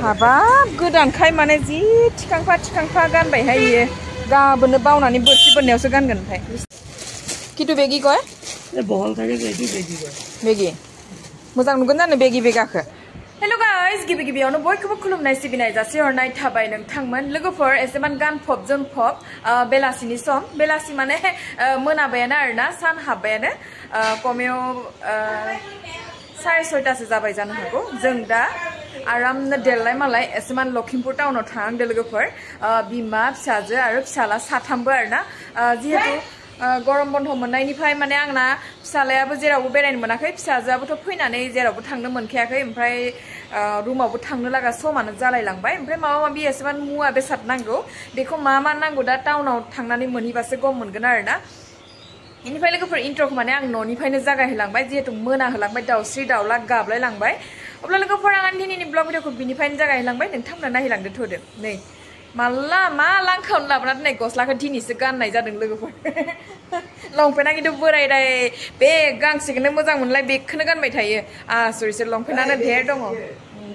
हाबाब गोदानखाय माने जि थिखांफा गानबायहाय इयो गाबोनो बावनानै बोथि बोननायावसो गानगोन ओमफ्राय किटु बेगि कय बहल थाके बेगि कय बेगि मोजां नुगोन जानो बेगि बेगाखो हेलो गाइस गिबियावनो बयखौबो खुलुमनाय सिबिनाय जासिहरनाय थाबाय नोंथांमोन लोगोफोर एसेमान गानफब जोमफब बेलासिनि सम बेलासि माने मोनाबायानो आरोना सान हाबबायानो कमेयाव 6:30 जाबाय जानो हागौ जों दा आरामनो देलाय मालाय एसेमान लखिमपुर टाउनाव थांदों लोगोफोर बिमा फिसाजो आरो फिसाला साथामबो आरोना जिहेतु गरम बन्द मोननायनिफ्राय माने आंना फिसालायाबो जेरावबो बेरायनो मोनाखै फिसाजोआबोथ' फैनानै जेरावबो थांनो मोनखायाखै ओमफ्राय रुमावबो थांनो लागा समानो जालायलांबाय ओमफ्राय माबा माबि एसेबां मुवा बेसाद नांगौ बेखौ मा नांगौ दा टाउनाव थांनानै मोनहैबासो गम मोनगोन आरोना इनिफ्राय लोगोफोर इन्ट्र'खौ माने आं न'निफ्रायनो जागायहोलांबाय जिहेतु मोनाहोलांबाय दाउस्रि दाउला गाबलाय लांबाय अब्ला लोगोफोर आं दिनैनि ब्लग भिडिअखौ बिनिफ्रायनो जागायहोलांबाय नोंथांमोना नायहोलांदो थोदो नै माला मा लांखावनो लाबोना दोननाय गस्लाखौ दिनैसो गाननाय जादों लोगोफोर लंपेन्टआ खिन्थु बोरायदाय बे गांसेखौनो मोजां मोनलाय बेखौनो गानबाय थायो सरि लंपेन्टआनो ढेर दङ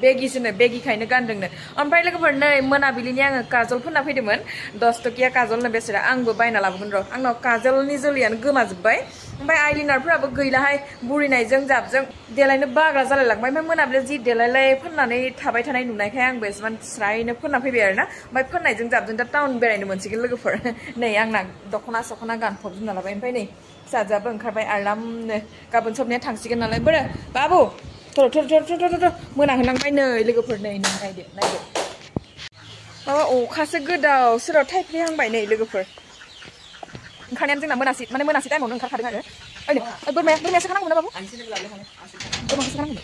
बेगिसोनो बेगिखायनो गानदोंनो ओमफ्राय लोगोफोर नै मोनाबिलिनि आङो काजल फोनना फैदोंमोन 10 टकिया काजलनो बेसेरा आंबो बायना लाबोगोन र' आंनाव काजलनि जोलैयानो गोमाजोब्बाय ओमफ्राय आइलाइनारफोराबो गैलाहाय बुरिनायजों जाबजों देलायनो बाग्रा जालायलांबाय ओमफ्राय मोनाबिलियाव जि देलायलाय फोननानै थाबाय थानाय नुनायखाय आंबो एसेबां स्रायनो फोनना फैबाय आरोना ओमफ्राय फोननायजों जाबजों दा टाउन बेरायनो मोनसिगोन लोगोफोर नै आंना दख'ना सख'ना गानफब जोमना लाबाय ओमफ्राय नै फिसाजोआबो ओंखारबाय आरामनो गाबोन सबनिया थांसिगोन नालाय बोरो बाबु थर मोनाहोलांबाय नै लोगोफोर नै नायदो माबा अखासो गोदाव सोराव थाइफ्रिहांबाय नै लोगोफोर ओंखारनायानो जोंना मोनासि टाइमावनो ओंखारखादों आरो ओइ बोरमायासो खानांगौ ना बाबु बोरमाखौसो खानांगौ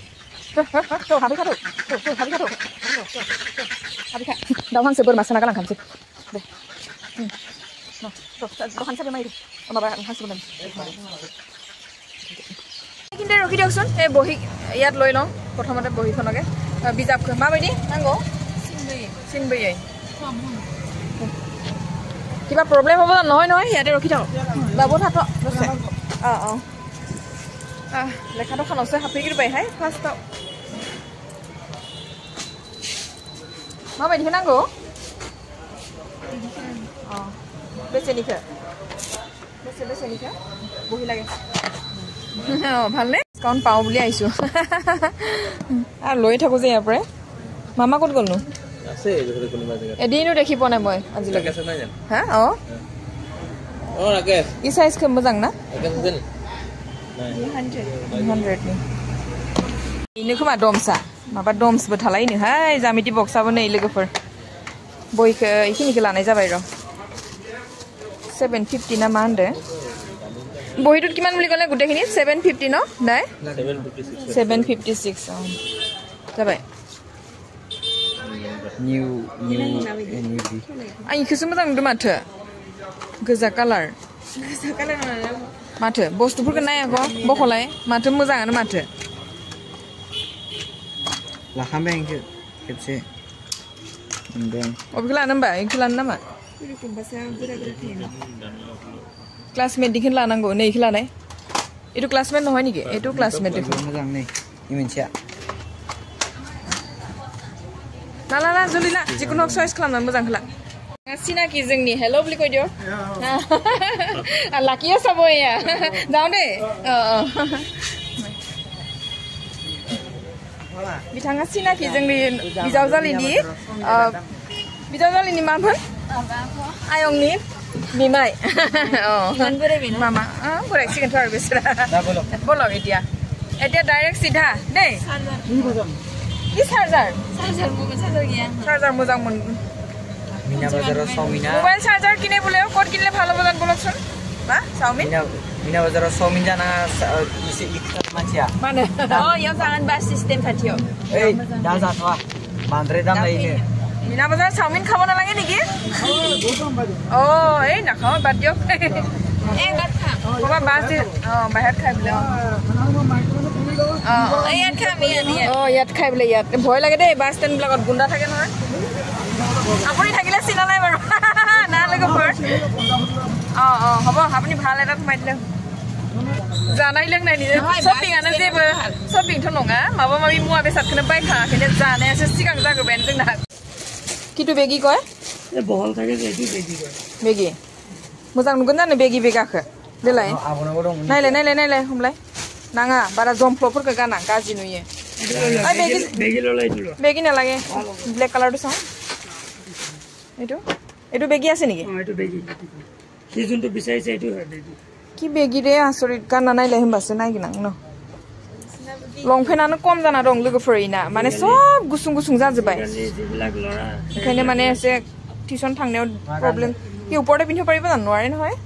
हाबैखा दाउ हांसो बोरमा सोना गालांखानोसै दे दखान साबो माइदो माबा हांसो बोरमा কিন্তু ৰখি দিয়কচোন এই বহি ইয়াত লৈ লওঁ প্ৰথমতে বহিখনকে বিজাবখো মাবাইদি নাংগো চিনবৈ কিবা প্ৰব্লেম হ'ব নহয় ইয়াতে ৰখি থাক বাবু থাক লেখাটো খানছে হাফিগিৰবাইহাই ফাৰ্ষ্টত माबायदिखौ नांगौ बेसेनिखौ बहि লাগে ভালনে ডিসকাউন্ট পাও বুলি আইছো আর লৈ থাকো যে ইয়াৰ পৰাই মামা ক'ত গ'লনো আছে কোনোবা জায়গা এদিনো দেখি পোৱা নাই মই আজিলৈকে আছে নাই জান হা লাগে ই সাইজ কম মোজাং না লাগে নাই 100 नि इनो खोमा दमसा माबा दमसबो थालायनो हाय जामिति बक्साबो नै लोगोफोर बयखो इखिनिखौ लानाय जाबाय र 750 ना मा होनदो बहिटुत किमान বুলি কলে গুটেখিনি 750 ন নাই 756 जाबाय निउ आं इखौसो मोजां नुदों माथो गोजा कालार माथो बस्तुफोरखौ नायाखौ बखलाय माथो मोजाङानो माथो लाखामबाय आंखो खेबसे मोनदों अबेखौ लानो होमबा इखौ लानो नामा क्लासमेट दिखौ लानांगौ नै इखौ लानाय एटु क्लासमेट নহয় নেকি एटु क्लासमेट मोजां नै इ मोनसेया ला जलि ला जिकुनु चॉइस खालामना मोजां खला सिनाकी जोंनि हेलो বুলি কই दियो लाकिया सबया जाऊ दे बिथाङा सिनाकी जोंनि बिजावजालिनि मामोन आयंनि बिमाय मामा बोरायसिगोनथ' आरो बिसोरा बोलो এতিয়া डाइरेक्ट सीधा दे इ चार्जार गैया चार्जार मोजां मोन मिना बाजाराव चाउमिन मोबाइल चार्जार किने बोले कोड किनले ভালো বজান বলছন बा चाउमिन मिना बाजाराव चाउमिन जाना इसे इखत मानसिया माने याव jangan bas sistem खाथियाव ओइ दा जाथवा बांद्राय दाम लायनो मिना बाजार चाउमिन खाबो ना लागे नेকি এই নাখাও বাদ দিও বাদ খা বাবা বাস বাহিৰত খাই বলে ইয়াত খাম ইয়াত খাই বলে ইয়াত ভয় লাগে দেই বাস ষ্টেণ্ড বিলাকত গুণ্ডা থাকে নহয় আপুনি থাকিলে চিনা নাই বাৰু না লাগে ফৰ হ'ব আপুনি ভাল এটা সোমাই দিলে जानाय लोंनायनि शपिंआनो जेबो शपिंथ' नङा माबा माबि मुवा बेसादखौनो बायखाङाखैनो जानायासो सिगां जागोबायानो जोंना किटु बेगि कय ए बहल थाके जेदि बेगि कय बेगि मोजां नुगोन जानो बेगि बेगाखो देलाय नायलाय हमलाय नाङा बारा जमफ्लफोरखौ गाना गाज्रि नुयो बेगि ललाय दिलो बेगि नालागे ब्लेक कालारটো চাও এটো বেগি আছে নেকি এটো বেগি কি যোনটো বিচাৰিছে এটো হয় বেগি কি বেগি ৰে আসৰিত গানা নাইলে হমবাসে নাইগিনাं ন লংফেনাनो কম जाना दं लोगोफोरैना माने सब गुसुं गुसुं जाजोबाय ओंखायनो माने एसे टिउसन थांनायाव प्रब्लेम কি ওপৰতে পিন্ধিব পাৰিব জানো নোৱাৰে নহয়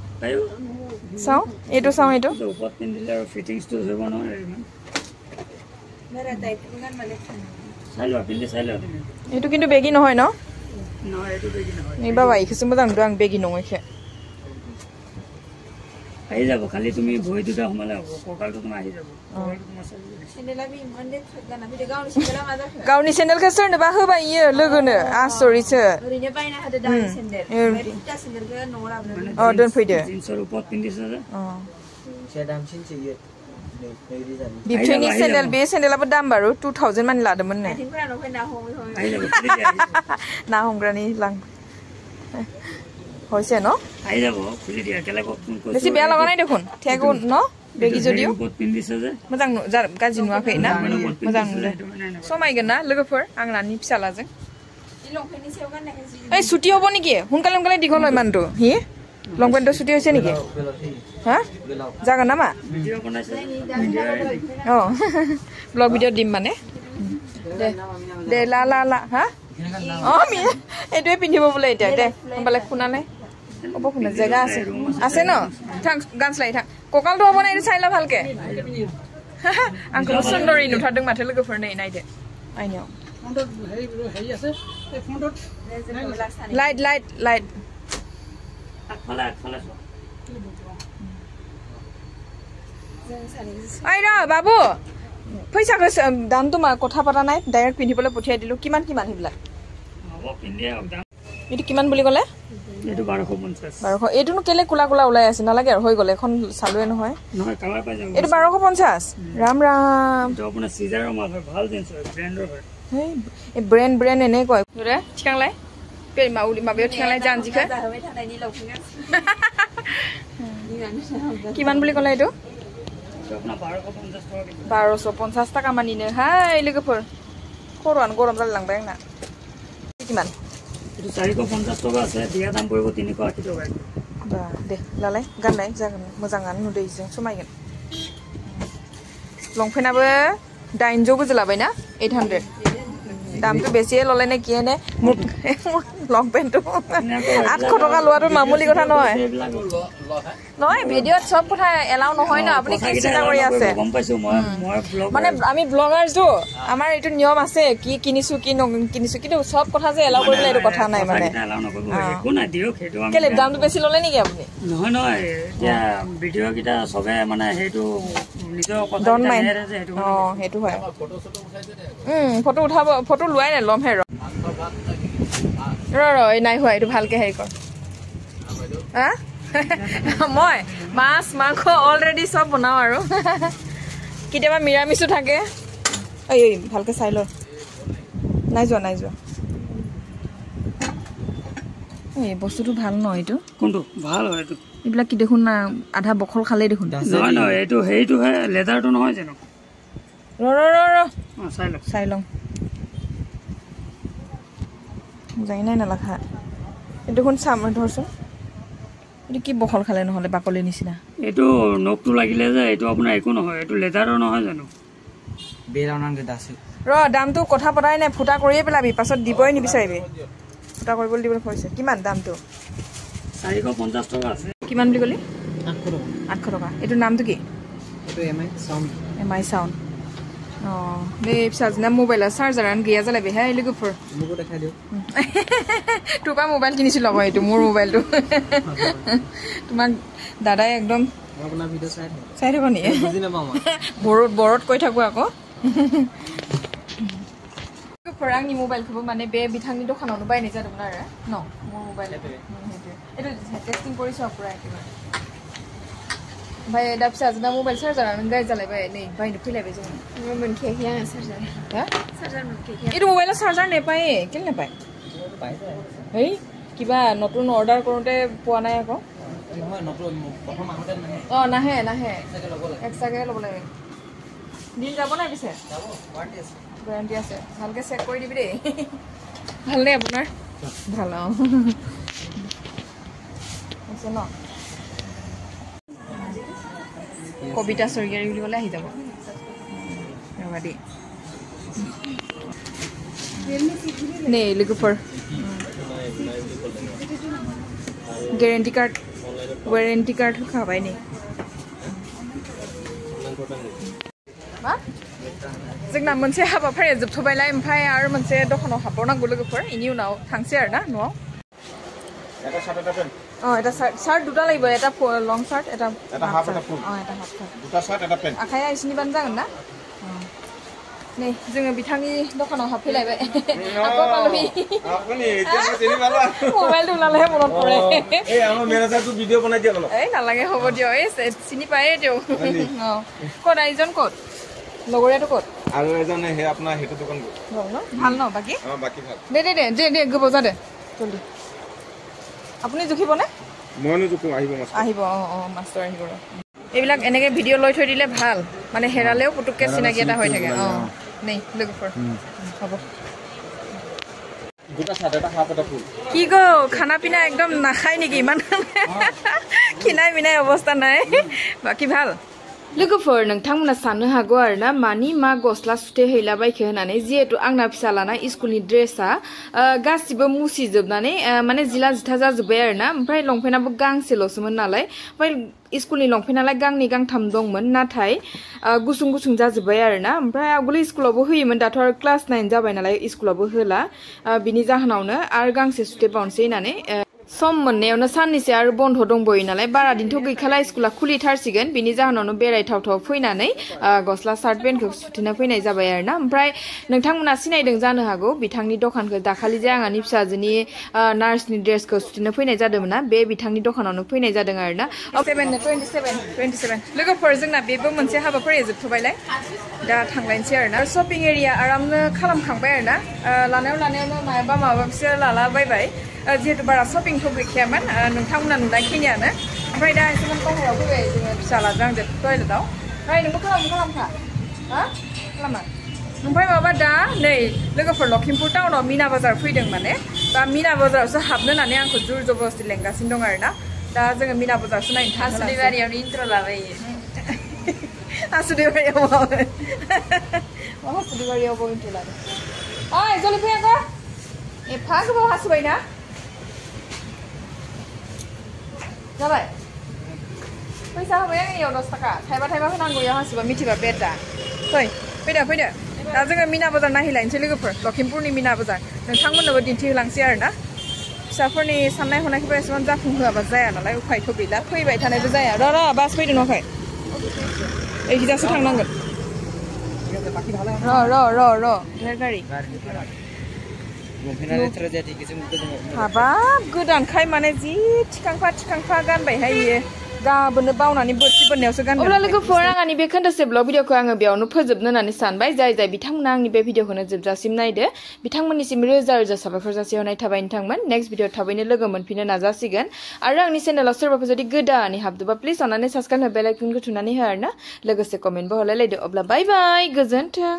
চাও এটো ওপৰত পিন্ধিলে আৰু ফিটিংছ টো হ'ব নহয় ইমান মেৰা টাইপ ইমান মানে চাই ল এটো কিন্তু বেগি নহয় ন নহয় এটো বেগি নহয় নি বাবা ইখসু মোজাং দং বেগি নङैखे আহি যাব খালি তুমি ভই দুটা হমালে হ'ব কোকালটো তুমি আহি যাব কোকালটো তোমাৰ চাই सेन्डेला बि मन्डे गाना बि गाउनि सेन्डेला मा जाखो गाउनि सेन्डेलखौ सोरनोबा होबाय इयो लोगोनो आसरिसो ओरैनो बायना होदो दानि सेन्डेल फिटा सेन्डेलखौ न'आव लाबोनानै दोनफैदो जिन्सर उपर पिन्दिसो से दामसिन सियो बिफेनि सेन्डेल बे सेन्डेलाबो दाम बारु 2000 मानि लादोंमोन ने आथिंफोरा न फैना ना हमग्रानि लां হইছে ন আই যাব খুলি দিয়া কেলে ফোন কৰিছো বেছি বেয়া লগা নাই দেখোন ঠেগো ন বেগি যদিও বহুত পিন্দিছে যে मोजां गाज्रि नुवाखै ना मोजां नुदो समायगोन ना लोगोफोर आं नानि फिसालाजों लंपेन्टनि सायाव गाननाय ए सुटि हबो नेকি हुनकाले दिगल लय मानदो हि लंपेन्ट सुटि होइसे नेकी हा जागोन नामा ভিডিও বনাইছে ओ ব্লগ ভিডিও দিম মানে দে লা হা অ মি এটোই পিন্ধিব বলে এটা দে हमबाले खुनाले ob खुना জায়গা আছে আছে ন থাং গানসলাই থাং কোকালটো হ'ব নাই চাইলা ভালকে আংকল সুন্দৰী নুঠাদং মাথে লগফৰ নাই নাইদে আইনিও ফোনটো হেই আছে এই ফোনটো লাইট ফালা আইরা বাবু পইচাকে দামটো কথা পাতা নাই ডাইৰেক্ট পিন্ধিবলৈ পঠিয়াই দিলো কিমান হিবলা হ'ব পিন্ধিয়া দাম এটো কিমান বুলি ক'লে এটো 1250 এটোনো কেলে কুলা ওলাই আছে নালাগে আৰু হৈ গলে এখন চালুৱে নহয় কালাৰ পাই যাব এটো 1250 ৰাম এটো আপোনাৰ সিজাৰৰ মাল হয় ভাল জিন্স হয় ব্ৰ্যান্ডৰ হয় হেই এ ব্ৰ্যান্ড এনে কয় ৰে ঠিকাংলাই পে মাউলি মাবেও ঠিকাংলাই জানজিকে কিমান বুলি ক'লে এটো আপোনাৰ 1250 টাকা মানিनो হাই लोगोफोर खर'आनो गरम जालांबाय आंना किमान এটো 450 টাকা আছে দিয়া দাম পড়ব 380 টাকা बा दे लालाय गाननाय जागोन मोजाङानो नुदो इजों समायगोन लंपेन्टआबो 800 गोजो लाबायना 800 दामটো বেছিয়ে ললে নে কিয়ে নে লংপেন্টটো 800 টাকা লোৱাটো মামুলি কথা নহয় নহয় ভিডিওত সব কথা এলাও নহয় না আপুনি কি চিন্তা কৰি আছে গম পাইছো মই ব্লগ মানে আমি ব্লগাৰ जो আমাৰ এটো নিয়ম আছে কি কিনিছো কি কিনিছো কিন্তু সব কথা যে এলাও কৰিবলৈ এটো কথা নাই মানে এলাও নকৰিব একো নাই দিও হেটো আমি কেলে দামটো বেছি ললে নেকি আপুনি নহয় এতিয়া ভিডিও কিটা সবে মানে হেটো নিজৰ কথা নেৰে যে হেটো হেটো হয় ফটো উঠাব ফটো লুৱাই নাই লম হে ৰ এই নাই হোৱা এটো ভালকে হেৰি কৰ হা মই মাছ মাংস অলৰেডি সব বনাও আৰু কিতেবা মিৰামিছু থাকে এই ভালকে চাই ল নাই যোৱা এই বস্তুটো ভাল নহয় এটো কোনটো ভাল হয় এটো ইবলা কি দেখুন না আধা বখল খালে দেখুন নহয় এটো হেইটো হয় লেদাৰটো নহয় জানো ৰ চাই লওঁ যাই নাই নালাখা এটো কোন চাম ধৰচোন এটো কি বখল খালে নহলে বাকলি নিচিনা এটো নকটো লাগিলে যে এটো আপোনাৰ একো নহয় এটো লেদাৰৰ নহয় জানো বেৰানাংগে দাসে ৰ দামটো কথা পতাই নাই ফুটা কৰিয়ে পেলাবি পাছত দিবই নিবিচাৰিবি ফুটা কৰিবলৈ দিবলৈ কৈছে কিমান দামটো 450 টাকা আছে কিমান বুলি কলি 800 টাকা এটো নামটো কি এটো এমআই সাউন্ড बे फिसाजना मबाइला चार्जारानो गैया जालायबाय हाय लोगोफोर मुगो देखाय दिउ तुबा मोबाइल किनिसि लबा एतो मोर मोबाइलটো তোমাক দাদা একদম আপনা ভিডিও চাই থাকো নি বুজি না মামা বৰত কৈ থাকো আকৌ ফৰাংনি মোবাইলखौबो মানে বে बिथांनि दखानावनो बायनाय जादोंमोन आरो न मोर मोबाइल एतो टेस्टिं কৰিছো পুৰা একেবাৰে ओमफ्राय दा फिसाजोना मबाइल चार्जारानो गाज्रि जालायबाय नै बायनो फैलायबाय जों मोनखायाखै आङो चार्जार मोनखायाखै এইটো মোবাইলৰ চাৰ্জাৰ নেপায় কেলে নেপায় হেই কিবা নতুন অৰ্ডাৰ কৰোঁতে পোৱা নাই আকৌ অঁ নাহে নাহে এক্সট্ৰাকৈ ল'ব লাগে দিন যাব নাই পিছে গেৰাণ্টি আছে ভালকৈ চেক কৰি দিবি দেই ভালনে আপোনাৰ ভাল অঁ আছে ন কবিতা স্বৰ্গীয়াৰী বুলি ক'লে আহি যাব ৰ'বা দেই नै लोगोफोर गेरेन्टि कार्ड होखाबाय नै मा जोंना मोनसे हाबाफारिया जोबथ'बायलाय ओमफ्राय आरो मोनसे दखानाव हाबबावनांगौ लोगोफोर इनि उनाव थांसै आरो ना न'आव অঁ এটা চাৰ্ট দুটা লাগিব এটা লং চাৰ্ট এটা হাফ চাৰ্ট অঁ এটা হাফ চাৰ্ট দুটা চাৰ্ট এটা পেণ্ট आखाया इसिनिबानो जागोन ना नै जोङो बिथांनि दखानाव हाबफैलायबाय আকৌ पालहि আপুনি मोबाइल दुलालेহে মনত পৰে এই আমাৰ মেনেজাৰটো ভিডিঅ' বনাই দিয়া অলপ এই নালাগে হ'ব দিও এই চিনি পায়ে দিও অঁ ক'ত আইজন ক'ত লগৰীয়াটো ক'ত আৰু এজনে হে আপোনাৰ হেতু দোকান গ'ল ন ভাল ন বাকি অঁ বাকি ভাল দে গব যা দে জলদি আপুনি জুখিবনে মইনো জুখো আহিব অঁ মাষ্টৰ আহিব এইবিলাক এনেকৈ ভিডিঅ' লৈ থৈ দিলে ভাল মানে হেৰালেও পুতুককৈ চিনাকি এটা হৈ থাকে অঁ নাই লোকফৰ হ'ব কি গো খানা পিনা একদম নাখায় নেকি ইমান খিনাই মিনাই অৱস্থা নাই বাকী ভাল लोगोफोर नोंथांमोना साननो हागौ आरोना मानि मा गस्ला सुथे हैलाबायखो होननानै जिहेतु आंना फिसालाना स्कुलनि ड्रेसा गासिबो मुसिजोबनानै माने जिला जिथा जाजोब्बाय आरोना ओमफ्राय लंपेन्टाबो गांसेल'सोमोन नालाय ओमफ्राय स्कुलनि लंपेन्टालाय गांनै गांथाम दंमोन नाथाय गुसुं गुसुं जाजोब्बाय आरोना ओमफ्राय आवगोल स्कुलावबो होयोमोन दाथ' आरो क्लास 9 जाबाय नालाय स्कुलावबो होला बिनि जाहोनावनो आरो गांसे सुथे बावनोसै होननानै सम मोननायावनो साननैसो आरो बन्द दंबोयो नालाय बारा दिनथ' गैखाला स्कुला खुलिथारसिगोन बिनि जाहोनावनो बेरायथावथाव फैनानै गस्ला सार्ट पेन्टखौ सुथेना फैनाय जाबाय आरोना ओमफ्राय नोंथांमोना सिनायदों जानो हागौ बिथांनि दखानखौ दाखालि जे आंनि फिसाजोनि नार्सनि ड्रेसखौ सुथेना फैनाय जादोंमोन ना बे बिथांनि दखानावनो फैनाय जादों आरोना 27 लोगोफोर जोंना बेबो मोनसे हाबाफारिया जोबथ'बायलाय दा थांलायनोसै आरोना शपिं एरिया आरामनो खालामखांबाय आरोना लानायावनो माबा बिसोर लालाबायबाय जिहेतु बारा शपिंथ' गैखायामोन नोंथांमोना नुनायखिनियानो ओमफ्राय दा एसेमान बाहेरायाव फैबाय जोङो फिसालाजों आंजों टयलेटआव ओमफ्राय नोंबो खालामखा हा खालामा ओमफ्राय माबा दा नै लोगोफोर लखिमपुर टाउनाव मिना बाजार फैदों माने बा मिना बाजारावसो हाबनो होननानै आंखौ जुर जबरदस्ति लेंगासिनो दं आरोना दा जोङो मिना बाजारसो नायनो हासुदैबारियावनो इन्ट्र' लाबायो हासुदैबारियाव हासुदैबारियावबो इन्ट्र' लादों ओइ जलि फैयाखै एफा गोबाव हासुबायना जाबाय फैसा होबाय आंनियाव 10 थाखा थाइबा होनांगौ याव हासिबा मिथिबा बेटा फैदो दा जोङो मिना बाजार नायहैलायनोसै लोगोफोर लखिमपुरनि मिना बाजार नोंथांमोननोबो दिन्थिहोलांसै आरोना फिसाफोरनि साननाय हनायखौबो एसेबां जाफुंहोआबा जाया नालाय उफायथ' गैला फैबाय थानायबो जाया र' बास फैदों न'खाय एखिजासो थांनांगोन र' ढेर गारि हाबाब गोदानखाय माने जि थिखांफा गानबायहाय इयो गाबोनो बावनानै बोरसि बोननायावसो गानगोन अब्ला लोगोफोर आंनि बे खोन्थासे ब्लग भिडिअखौ आङो बेयावनो फोजोबनो होननानै सानबाय जाय बिथांमोना आंनि बे भिडिअखौनो जोबजासिम नायदो बिथांमोननिसिम रोजा साबायखर जासिहरनाय थाबाय नोंथांमोन नेक्स्ट भिडिअ थाबैनो लोगो मोनफिननो नाजासिगोन आरो आंनि चेनेलाव सोरबाफोर जुदि गोदानै हाबदोबा प्लिज अन्नानै साबस्क्राइब बेल आइकनखौ थुनानै हो आरोना लोगोसे कमेन्टबो हरलायलायदो अब्ला बाय बाय गोजोन्थों